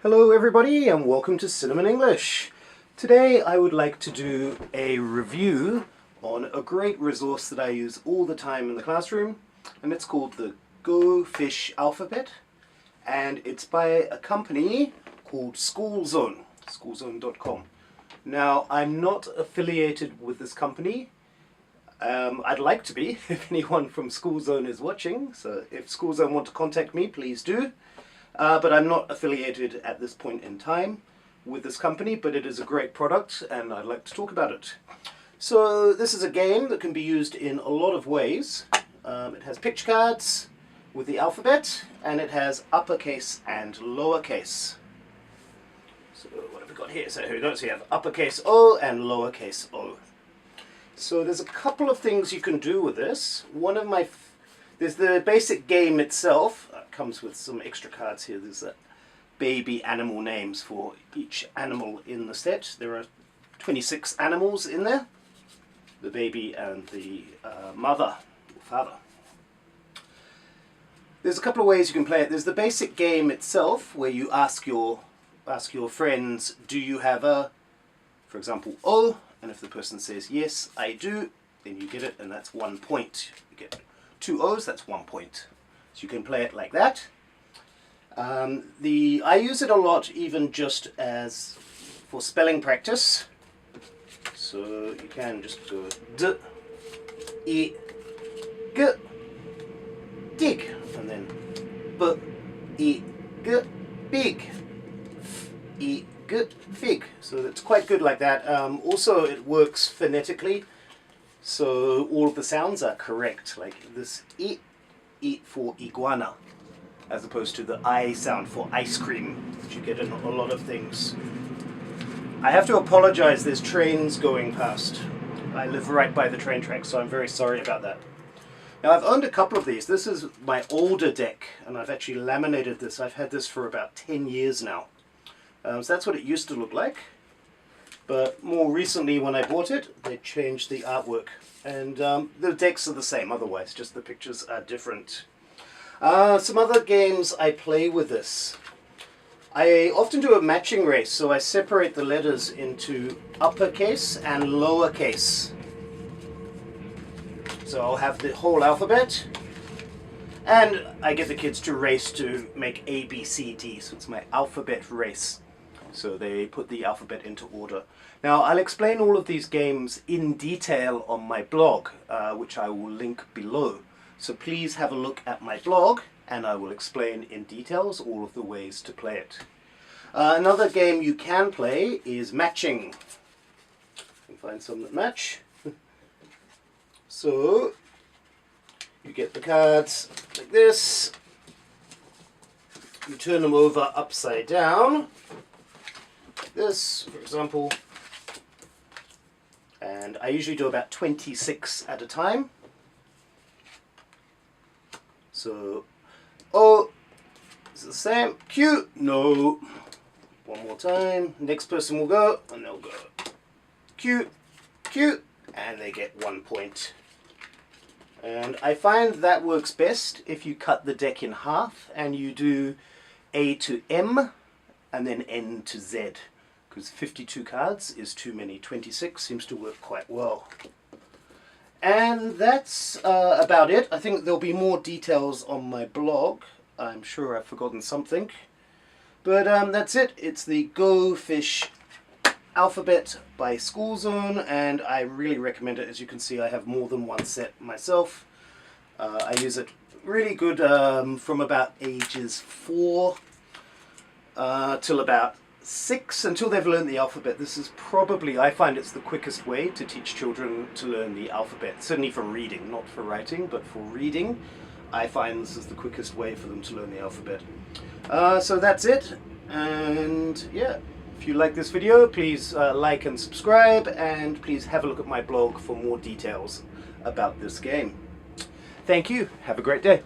Hello everybody and welcome to Cinnamon English. Today I would like to do a review on a great resource that I use all the time in the classroom, and it's called the Go Fish Alphabet, and it's by a company called SchoolZone, schoolzone.com. Now, I'm not affiliated with this company. I'd like to be if anyone from SchoolZone is watching, so if SchoolZone want to contact me, please do. But I'm not affiliated at this point in time with this company, but it is a great product and I'd like to talk about it. So this is a game that can be used in a lot of ways. It has picture cards with the alphabet, and it has uppercase and lowercase. So what have we got here? So here we go. So you have uppercase O and lowercase o. So there's a couple of things you can do with this. There's the basic game itself. Comes with some extra cards here. There's baby animal names for each animal in the set. There are 26 animals in there. The baby and the mother or father. There's a couple of ways you can play it. There's the basic game itself, where you ask your friends, do you have a, for example, O? And if the person says, yes, I do, then you get it, and that's 1 point. You get 2 O's, that's 1 point. So you can play it like that. I use it a lot even just as for spelling practice. So you can just go D, E, G, dig, and then B, E, G, big, F, E, G, fig. So it's quite good like that. Also it works phonetically, so all of the sounds are correct. Like this E for iguana, as opposed to the I sound for ice cream, which you get in a lot of things. I have to apologize, there's trains going past. I live right by the train tracks, so I'm very sorry about that. Now, I've owned a couple of these. This is my older deck, and I've actually laminated this. I've had this for about 10 years now. So that's what it used to look like. But more recently, when I bought it, they changed the artwork. And the decks are the same otherwise, just the pictures are different. Some other games I play with this. I often do a matching race, so I separate the letters into uppercase and lowercase. So I'll have the whole alphabet, and I get the kids to race to make A, B, C, D, so it's my alphabet race. So they put the alphabet into order. Now, I'll explain all of these games in detail on my blog, which I will link below. So please have a look at my blog, and I will explain in details all of the ways to play it. Another game you can play is matching. You can find some that match. So, you get the cards like this. You turn them over upside down. This, for example, and I usually do about 26 at a time. So, O is the same. Q, no. One more time. Next person will go, and they'll go Q, Q, and they get 1 point. And I find that works best if you cut the deck in half and you do A to M and then N to Z. Because 52 cards is too many. 26 seems to work quite well. And that's about it. I think there'll be more details on my blog. I'm sure I've forgotten something. But that's it. It's the Go Fish Alphabet by SchoolZone, and I really recommend it. As you can see, I have more than one set myself. I use it really good from about ages 4 till about 6, until they've learned the alphabet. This is probably, I find it's the quickest way to teach children to learn the alphabet. Certainly for reading, not for writing, but for reading, I find this is the quickest way for them to learn the alphabet. So that's it, and yeah, if you like this video, please like and subscribe, and please have a look at my blog for more details about this game. Thank you, have a great day.